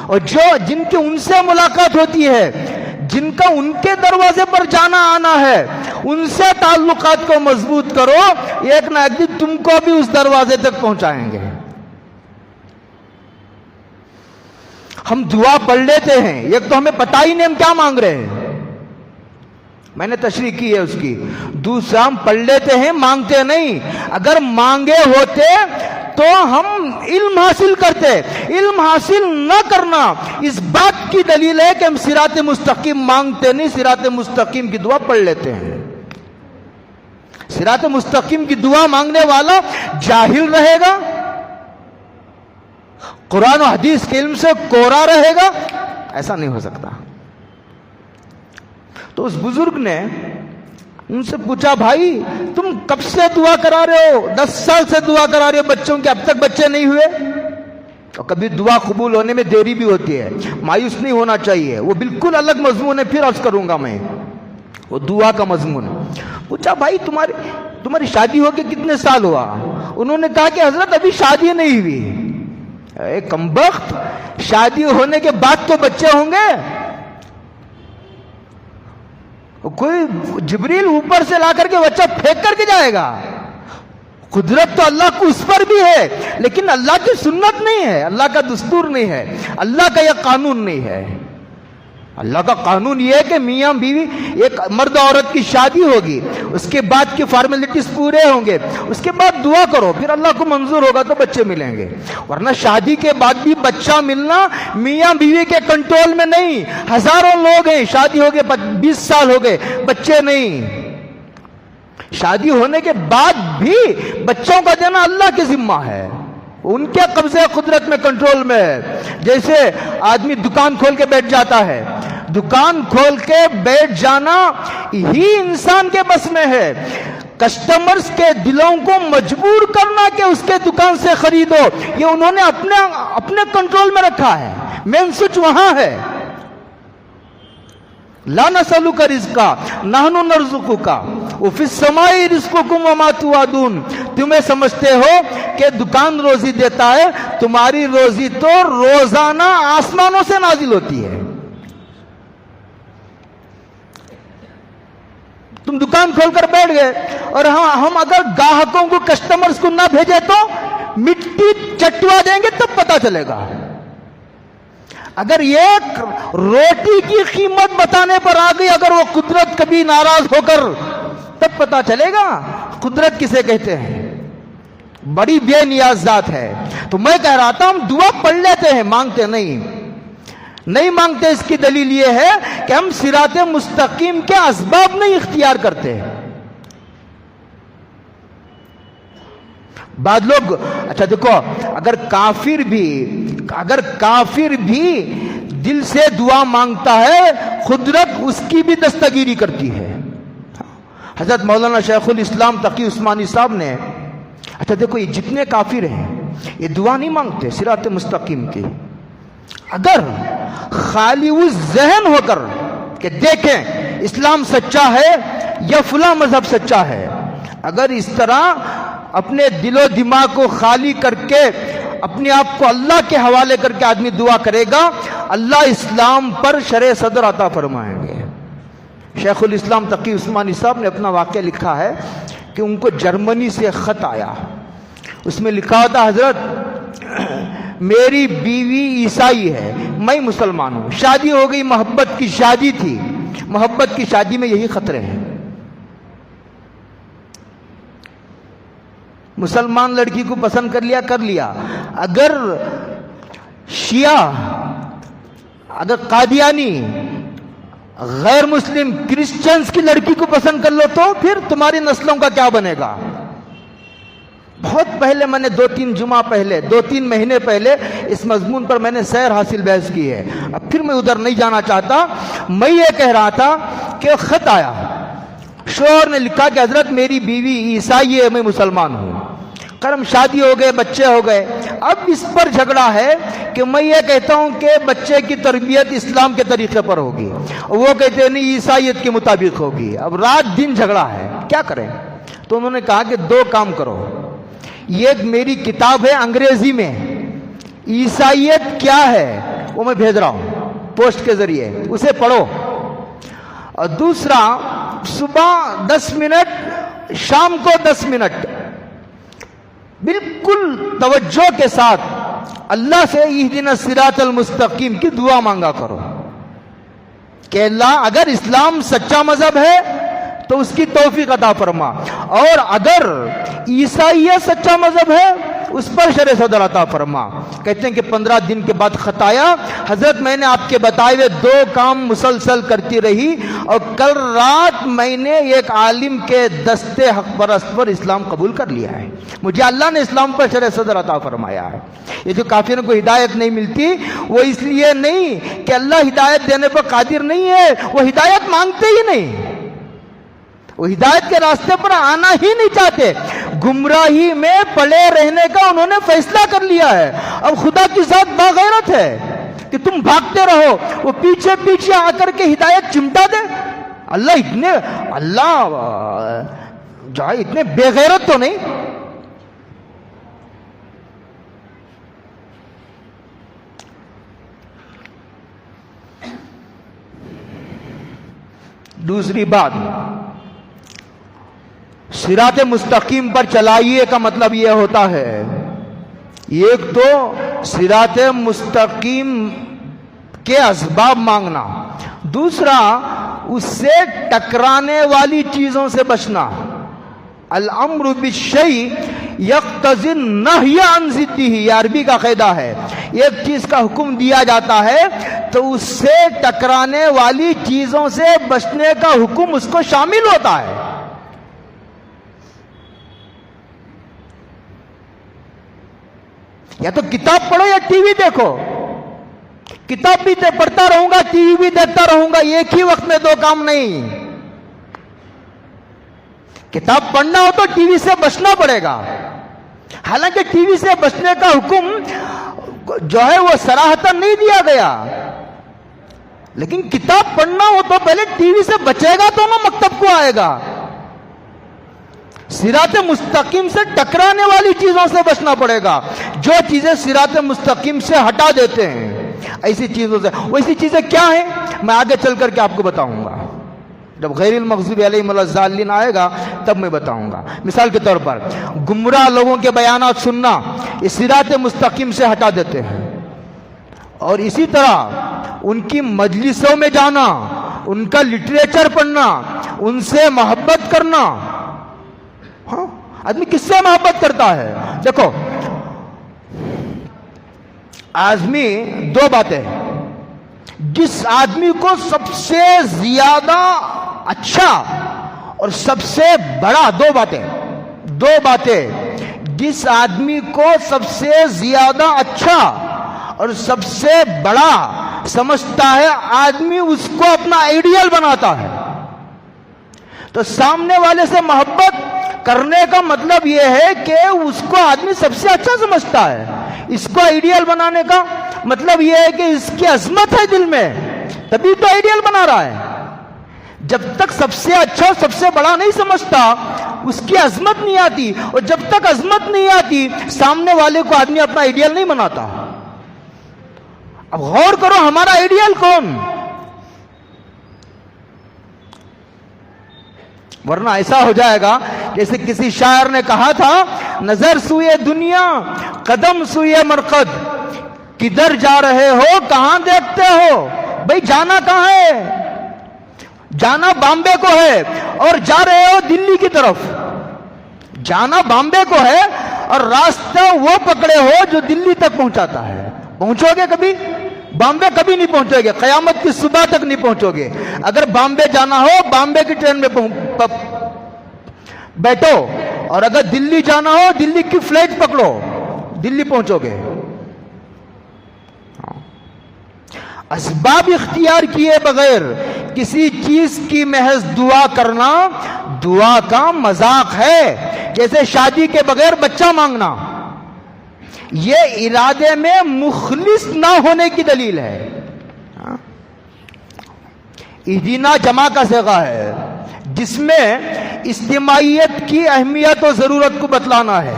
اور جن کی ان سے ملاقات ہوتی ہے، جن کا ان کے دروازے پر جانا آنا ہے، ان سے تعلقات کو مضبوط کرو، ایک نہ ایک دن تم کو بھی اس دروازے تک پہنچائیں گے۔ ہم دعا پڑھ لیتے ہیں، ایک تو ہمیں پتہ ہی نہیں ہم کیا مانگ رہے ہیں، میں نے تشریح کی ہے اس کی۔ دوسرا ہم پڑھ لیتے ہیں، مانگتے نہیں۔ اگر مانگے ہوتے تو ہم علم حاصل کرتے۔ علم حاصل نہ کرنا اس بات کی دلیل ہے کہ ہم صراط مستقیم مانگتے نہیں، صراط مستقیم کی دعا پڑھ لیتے ہیں۔ صراط مستقیم کی دعا مانگنے والا جاہل رہے گا، قرآن و حدیث کے علم سے کورا رہے گا، ایسا نہیں ہو سکتا۔ تو اس بزرگ نے ان سے پوچھا بھائی تم کب سے دعا کرا رہے ہو؟ 10 سال سے دعا کرا رہے ہو بچوں کے، اب تک بچے نہیں ہوئے؟ اور کبھی دعا قبول ہونے میں دیری بھی ہوتی ہے، مایوس نہیں ہونا چاہیے، وہ بالکل الگ مضمون ہے، پھر عرض کروں گا میں وہ دعا کا مضمون۔ پوچھا بھائی تمہاری شادی ہو کے کتنے سال ہوا؟ انہوں نے کہا کہ حضرت ابھی شادی نہیں ہوئی۔ اے کمبخت، شادی ہونے کے بعد تو بچے ہوں گے؟ کوئی جبریل اوپر سے لا کر کے بچہ پھینک کر کے جائے گا؟ قدرت تو اللہ کو اس پر بھی ہے، لیکن اللہ کی سنت نہیں ہے، اللہ کا دستور نہیں ہے، اللہ کا یہ قانون نہیں ہے۔ اللہ کا قانون یہ ہے کہ میاں بیوی، ایک مرد عورت کی شادی ہوگی، اس کے بعد کی فارمیلٹیز پورے ہوں گے، اس کے بعد دعا کرو، پھر اللہ کو منظور ہوگا تو بچے ملیں گے۔ ورنہ شادی کے بعد بھی بچہ ملنا میاں بیوی کے کنٹرول میں نہیں۔ ہزاروں لوگ ہیں، شادی ہو گئے 20 سال ہو گئے، بچے نہیں۔ شادی ہونے کے بعد بھی بچوں کا دینا اللہ کی ذمہ ہے، ان کے قبضے قدرت میں، کنٹرول میں ہے۔ جیسے آدمی دکان کھول کے بیٹھ جاتا ہے، دکان کھول کے بیٹھ جانا ہی انسان کے بس میں ہے۔ کسٹمرز کے دلوں کو مجبور کرنا کہ اس کے دکان سے خریدو، یہ انہوں نے اپنے کنٹرول میں رکھا ہے، مین سوئچ وہاں ہے۔ لا نسألک رزقا نحن نرزقک وفی السماء رزقکم وما توعدون۔ تمہیں سمجھتے ہو کہ دکان روزی دیتا ہے، تمہاری روزی تو روزانہ آسمانوں سے نازل ہوتی ہے۔ تم دکان کھول کر بیٹھ گئے، اور ہم اگر گاہکوں کو، کسٹمرز کو نہ بھیجے تو مٹی چٹوا دیں گے، تب پتا چلے گا۔ اگر ایک روٹی کی قیمت بتانے پر آ گئی، اگر وہ قدرت کبھی ناراض ہو کر، تب پتا چلے گا قدرت کسے کہتے ہیں۔ بڑی بے نیاز ذات ہے۔ تو میں کہہ رہا تھا ہم دعا پڑھ لیتے ہیں، مانگتے نہیں مانگتے۔ اس کی دلیل یہ ہے کہ ہم صراط مستقیم کے اسباب نہیں اختیار کرتے۔ بعض لوگ، اچھا دیکھو، اگر کافر بھی دل سے دعا مانگتا ہے قدرت اس کی بھی دستگیری کرتی ہے. حضرت مولانا شیخ الاسلام تقی عثمانی صاحب نے، اچھا دیکھو یہ جتنے کافر ہیں یہ دعا نہیں مانگتے صراط مستقیم کی. اگر خالی اس ذہن ہو کر کہ دیکھیں اسلام سچا ہے یا فلاں مذہب سچا ہے، اگر اس طرح اپنے دل و دماغ کو خالی کر کے اپنے آپ کو اللہ کے حوالے کر کے آدمی دعا کرے گا، اللہ اسلام پر شرع صدر عطا فرمائیں گے. شیخ الاسلام تقی عثمانی صاحب نے اپنا واقعہ لکھا ہے کہ ان کو جرمنی سے خط آیا. اس میں لکھا ہوتا، حضرت میری بیوی عیسائی ہے، میں مسلمان ہوں، شادی ہو گئی، محبت کی شادی تھی، محبت کی شادی میں یہی خطرے ہیں. مسلمان لڑکی کو پسند کر لیا، اگر شیعہ، اگر قادیانی، غیر مسلم کرسچنز کی لڑکی کو پسند کر لو تو پھر تمہاری نسلوں کا کیا بنے گا؟ بہت پہلے میں نے 2-3 مہینے پہلے اس مضمون پر میں نے سیر حاصل بحث کی ہے. اب پھر میں ادھر نہیں جانا چاہتا. میں یہ کہہ رہا تھا کہ خط آیا، شوہر نے لکھا کہ حضرت میری بیوی عیسائی ہے، میں مسلمان ہوں، کرم شادی ہو گئے، بچے ہو گئے. اب اس پر جھگڑا ہے کہ میں یہ کہتا ہوں کہ بچے کی تربیت اسلام کے طریقے پر ہوگی، وہ کہتے ہیں نہیں عیسائیت کے مطابق ہوگی. اب رات دن جھگڑا ہے، کیا کریں؟ تو انہوں نے کہا کہ 2 کام کرو. یہ میری کتاب ہے انگریزی میں، عیسائیت کیا ہے وہ میں بھیج رہا ہوں پوسٹ کے ذریعے، اسے پڑھو. اور دوسرا، صبح 10 منٹ، شام کو 10 منٹ بالکل توجہ کے ساتھ اللہ سے اہدنا الصراط المستقیم کی دعا مانگا کرو کہ اللہ اگر اسلام سچا مذہب ہے تو اس کی توفیق عطا فرما، اور اگر عیسائیت سچا مذہب ہے اس پر شرع صدر عطا فرما. کہتے ہیں کہ 15 دن کے بعد خط آیا، حضرت میں نے آپ کے بتائے ہوئے 2 کام مسلسل کرتی رہی، اور کل رات میں نے ایک عالم کے دستے حق پرست پر اسلام قبول کر لیا ہے، مجھے اللہ نے اسلام پر شرع صدر عطا فرمایا ہے. یہ جو کافروں کو ہدایت نہیں ملتی وہ اس لیے نہیں کہ اللہ ہدایت دینے پر قادر نہیں ہے، وہ ہدایت مانگتے ہی نہیں، وہ ہدایت کے راستے پر آنا ہی نہیں چاہتے، گمراہی میں پڑے رہنے کا انہوں نے فیصلہ کر لیا ہے. اب خدا کی ذات باغیرت ہے کہ تم بھاگتے رہو، وہ پیچھے پیچھے آ کر کے ہدایت چمٹا دے. اللہ جو ہے اتنے بے غیرت تو نہیں. دوسری بات، صراط مستقیم پر چلائیے کا مطلب یہ ہوتا ہے، ایک تو صراط مستقیم کے اسباب مانگنا، دوسرا اس سے ٹکرانے والی چیزوں سے بچنا. الامر بالشیء یقتضی النہی عن ضدہ، یہ عربی کا قاعدہ ہے. ایک چیز کا حکم دیا جاتا ہے تو اس سے ٹکرانے والی چیزوں سے بچنے کا حکم اس کو شامل ہوتا ہے. یا تو کتاب پڑھو یا ٹی وی دیکھو. کتاب بھی پڑھتا رہوں گا، ٹی وی بھی دیکھتا رہوں گا، ایک ہی وقت میں 2 کام نہیں. کتاب پڑھنا ہو تو ٹی وی سے بچنا پڑے گا. حالانکہ ٹی وی سے بچنے کا حکم جو ہے وہ صراحتاً نہیں دیا گیا، لیکن کتاب پڑھنا ہو تو پہلے ٹی وی سے بچے گا تو نہ مکتب کو آئے گا. صراط مستقیم سے ٹکرانے والی چیزوں سے بچنا پڑے گا. جو چیزیں صراط مستقیم سے ہٹا دیتے ہیں ایسی چیزوں سے، ویسی چیزیں کیا ہیں میں آگے چل کر کے آپ کو بتاؤں گا. جب غیر المغضوب علیہم ولا الضالین آئے گا تب میں بتاؤں گا. مثال کے طور پر گمراہ لوگوں کے بیانات سننا یہ صراط مستقیم سے ہٹا دیتے ہیں، اور اسی طرح ان کی مجلسوں میں جانا، ان کا لٹریچر پڑھنا، ان سے محبت کرنا. ہاں آدمی کس سے محبت کرتا ہے؟ دیکھو آدمی 2 باتیں، جس آدمی کو سب سے زیادہ اچھا اور سب سے بڑا، 2 باتیں جس آدمی کو سب سے زیادہ اچھا اور سب سے بڑا سمجھتا ہے آدمی اس کو اپنا آئیڈیل بناتا ہے. تو سامنے والے سے محبت کرنے کا مطلب یہ ہے کہ اس کو آدمی سب سے اچھا سمجھتا ہے. اس کو آئیڈیل بنانے کا مطلب یہ ہے کہ اس کی عظمت ہے دل میں, تبھی تو آئیڈیل بنا رہا ہے. جب تک سب سے اچھا سب سے بڑا نہیں سمجھتا اس کی عظمت نہیں آتی, اور جب تک عظمت نہیں آتی سامنے والے کو آدمی اپنا آئیڈیل نہیں بناتا. اب غور کرو ہمارا آئیڈیل کون؟ ورنہ ایسا ہو جائے گا جیسے کسی شاعر نے کہا تھا, نظر سوئے دنیا قدم سوئے مرقد, کدھر جا رہے ہو کہاں دیکھتے ہو؟ بھئی جانا کہاں ہے؟ جانا بامبے کو ہے اور جا رہے ہو دلی کی طرف. جانا بامبے کو ہے اور راستہ وہ پکڑے ہو جو دلی تک پہنچاتا ہے. پہنچو گے کبھی؟ بامبے کبھی نہیں پہنچو گے, قیامت کی صبح تک نہیں پہنچو گے. اگر بامبے جانا ہو بامبے کی ٹرین میں بیٹھو, اور اگر دلی جانا ہو دلی کی فلائٹ پکڑو, دلی پہنچو گے. اسباب اختیار کیے بغیر کسی چیز کی محض دعا کرنا دعا کا مذاق ہے. جیسے شادی کے بغیر بچہ مانگنا, یہ ارادے میں مخلص نہ ہونے کی دلیل ہے. اہدینا جمع کا صیغہ ہے جس میں اجتماعیت کی اہمیت و ضرورت کو بتلانا ہے.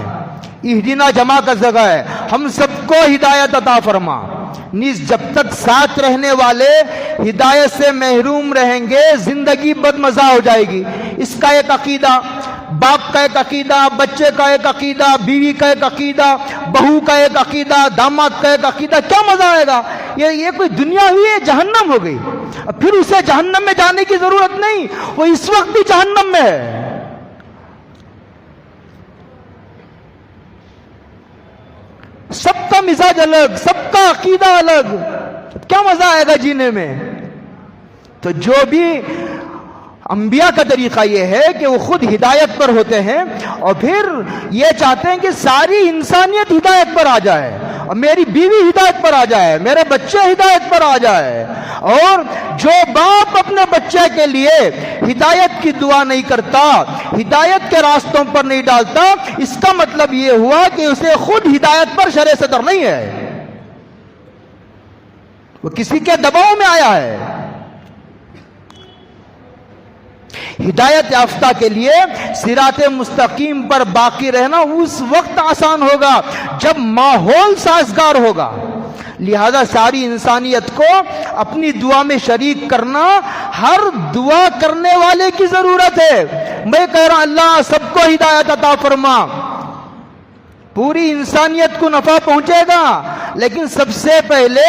اہدینا جمع کا صیغہ ہے, ہم سب کو ہدایت عطا فرما. نیز جب تک ساتھ رہنے والے ہدایت سے محروم رہیں گے زندگی بد مزہ ہو جائے گی. اس کا ایک عقیدہ, باپ کا ایک عقیدہ, بچے کا ایک عقیدہ, بیوی کا ایک عقیدہ, بہو کا ایک عقیدہ, داماد کا ایک عقیدہ, کیا مزہ آئے گا؟ یہ کوئی دنیا ہوئی ہے؟ جہنم ہو گئی. اور پھر اسے جہنم میں جانے کی ضرورت نہیں, وہ اس وقت بھی جہنم میں ہے. سب کا مزاج الگ, سب کا عقیدہ الگ, کیا مزہ آئے گا جینے میں؟ تو جو بھی انبیاء کا طریقہ یہ ہے کہ وہ خود ہدایت پر ہوتے ہیں اور پھر یہ چاہتے ہیں کہ ساری انسانیت ہدایت پر آ جائے, اور میری بیوی ہدایت پر آ جائے, میرے بچے ہدایت پر آ جائے. اور جو باپ اپنے بچے کے لیے ہدایت کی دعا نہیں کرتا, ہدایت کے راستوں پر نہیں ڈالتا, اس کا مطلب یہ ہوا کہ اسے خود ہدایت پر شرع صدر نہیں ہے, وہ کسی کے دباؤ میں آیا ہے. ہدایت یافتہ کے لیے صراط مستقیم پر باقی رہنا اس وقت آسان ہوگا جب ماحول سازگار ہوگا. لہذا ساری انسانیت کو اپنی دعا میں شریک کرنا ہر دعا کرنے والے کی ضرورت ہے. میں کہہ رہا ہوں اللہ سب کو ہدایت عطا فرما, پوری انسانیت کو نفع پہنچے گا, لیکن سب سے پہلے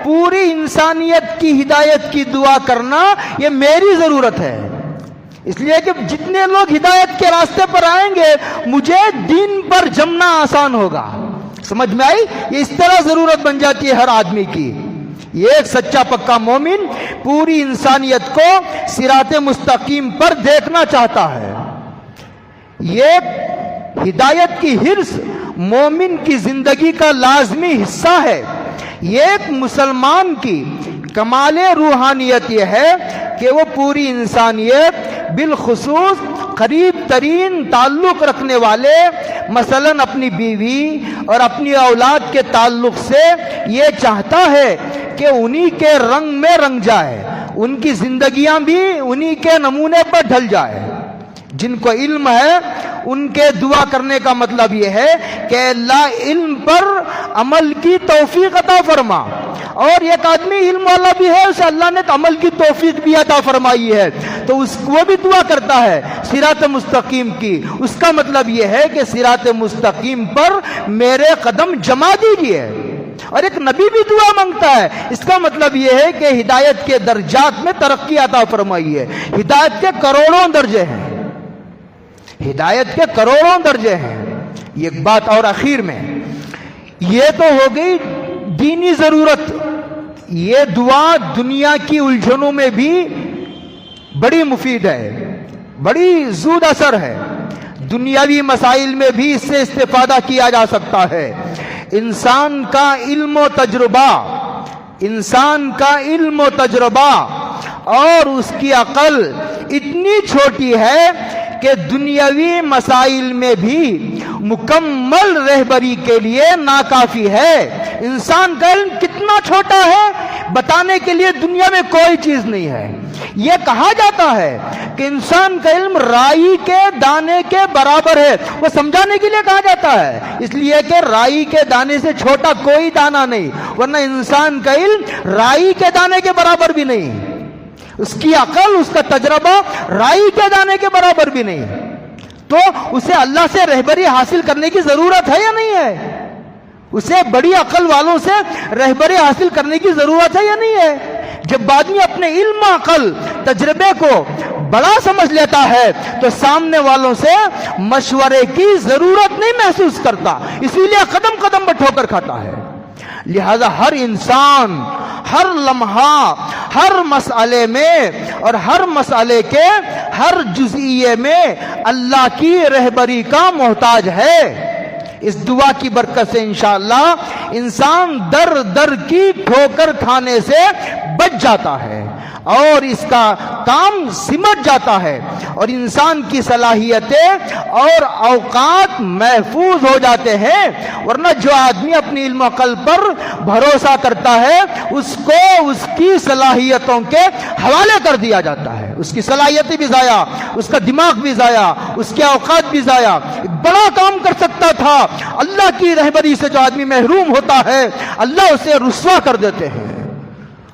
پوری انسانیت کی ہدایت کی دعا کرنا یہ میری ضرورت ہے. اس لیے کہ جتنے لوگ ہدایت کے راستے پر آئیں گے مجھے دین پر جمنا آسان ہوگا. سمجھ میں آئی؟ یہ اس طرح ضرورت بن جاتی ہے ہر آدمی کی. یہ ایک سچا پکا مومن پوری انسانیت کو صراط مستقیم پر دیکھنا چاہتا ہے. یہ ہدایت کی حرص مومن کی زندگی کا لازمی حصہ ہے. یہ ایک مسلمان کی کمال روحانیت یہ ہے کہ وہ پوری انسانیت بالخصوص قریب ترین تعلق رکھنے والے مثلا اپنی بیوی اور اپنی اولاد کے تعلق سے یہ چاہتا ہے کہ انہی کے رنگ میں رنگ جائے, ان کی زندگیاں بھی انہی کے نمونے پر ڈھل جائے. جن کو علم ہے ان کے دعا کرنے کا مطلب یہ ہے کہ اللہ علم پر عمل کی توفیق عطا فرما, اور ایک آدمی علم والا بھی ہے اسے اللہ نے عمل کی توفیق بھی عطا فرمائی ہے, تو وہ بھی دعا کرتا ہے صراط مستقیم کی. اس کا مطلب یہ ہے کہ صراط مستقیم پر میرے قدم جما دیجئے. اور ایک نبی بھی دعا مانگتا ہے, اس کا مطلب یہ ہے کہ ہدایت کے درجات میں ترقی عطا فرمائی ہے. ہدایت کے کروڑوں درجے ہیں, ہدایت کے کروڑوں درجے ہیں. ایک بات اور اخیر میں, یہ تو ہو گئی دینی ضرورت. یہ دعا دنیا کی الجھنوں میں بھی بڑی مفید ہے, بڑی زود اثر ہے. دنیاوی مسائل میں بھی اس سے استفادہ کیا جا سکتا ہے. انسان کا علم و تجربہ انسان کا علم و تجربہ اور اس کی عقل اتنی چھوٹی ہے کہ دنیاوی مسائل میں بھی مکمل رہبری کے لیے ناکافی ہے۔ انسان کا علم کتنا چھوٹا ہے بتانے کے لیے دنیا میں کوئی چیز نہیں ہے۔ یہ کہا جاتا ہے کہ انسان کا علم رائی کے دانے کے برابر ہے، وہ سمجھانے کے لیے کہا جاتا ہے، اس لیے کہ رائی کے دانے سے چھوٹا کوئی دانہ نہیں، ورنہ انسان کا علم رائی کے دانے کے برابر بھی نہیں، اس کی عقل، اس کا تجربہ رائی کے دانے کے برابر بھی نہیں، تو اسے اللہ سے رہبری حاصل کرنے کی ضرورت ہے یا نہیں ہے؟ اسے بڑی عقل والوں سے رہبری حاصل کرنے کی ضرورت ہے یا نہیں ہے؟ جب آدمی اپنے علم، عقل، تجربے کو بڑا سمجھ لیتا ہے تو سامنے والوں سے مشورے کی ضرورت نہیں محسوس کرتا، اسی لیے قدم قدم پر ٹھوکر کھاتا ہے۔ لہذا ہر انسان ہر لمحہ ہر مسئلے میں اور ہر مسئلے کے ہر جزئیے میں اللہ کی رہبری کا محتاج ہے۔ اس دعا کی برکت سے انشاءاللہ انسان در در کی ٹھوکر کھانے سے بچ جاتا ہے اور اس کا کام سمٹ جاتا ہے اور انسان کی صلاحیتیں اور اوقات محفوظ ہو جاتے ہیں، ورنہ جو آدمی اپنی علم و عقل پر بھروسہ کرتا ہے اس کو اس کی صلاحیتوں کے حوالے کر دیا جاتا ہے، اس کی صلاحیتیں بھی ضائع، اس کا دماغ بھی ضائع، اس کے اوقات بھی ضائع۔ بڑا کام کر سکتا تھا، اللہ کی رہبری سے جو آدمی محروم ہوتا ہے اللہ اسے رسوا کر دیتے ہیں۔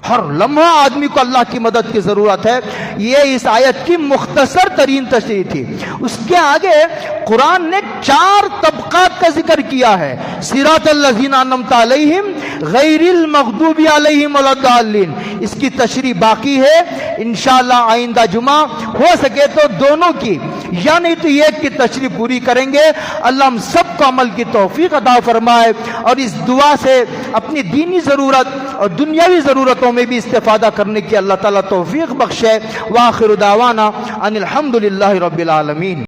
ہر لمحہ آدمی کو اللہ کی مدد کی ضرورت ہے۔ یہ اس آیت کی مختصر ترین تشریح تھی۔ اس کے آگے قرآن نے 4 طبقات کا ذکر کیا ہے۔ صراط الذین انعمت علیہم غیر المغضوب علیہم ولا الضالین، اس کی تشریح باقی ہے، انشاءاللہ آئندہ جمعہ ہو سکے تو دونوں کی یا نہیں تو ایک کی تشریح پوری کریں گے۔ اللہ ہم سب کو عمل کی توفیق عطا فرمائے اور اس دعا سے اپنی دینی ضرورت اور دنیاوی ضرورتوں میں بھی استفادہ کرنے کی اللہ تعالیٰ توفیق بخشے۔ وآخر دعوانا ان الحمدللہ رب العالمین۔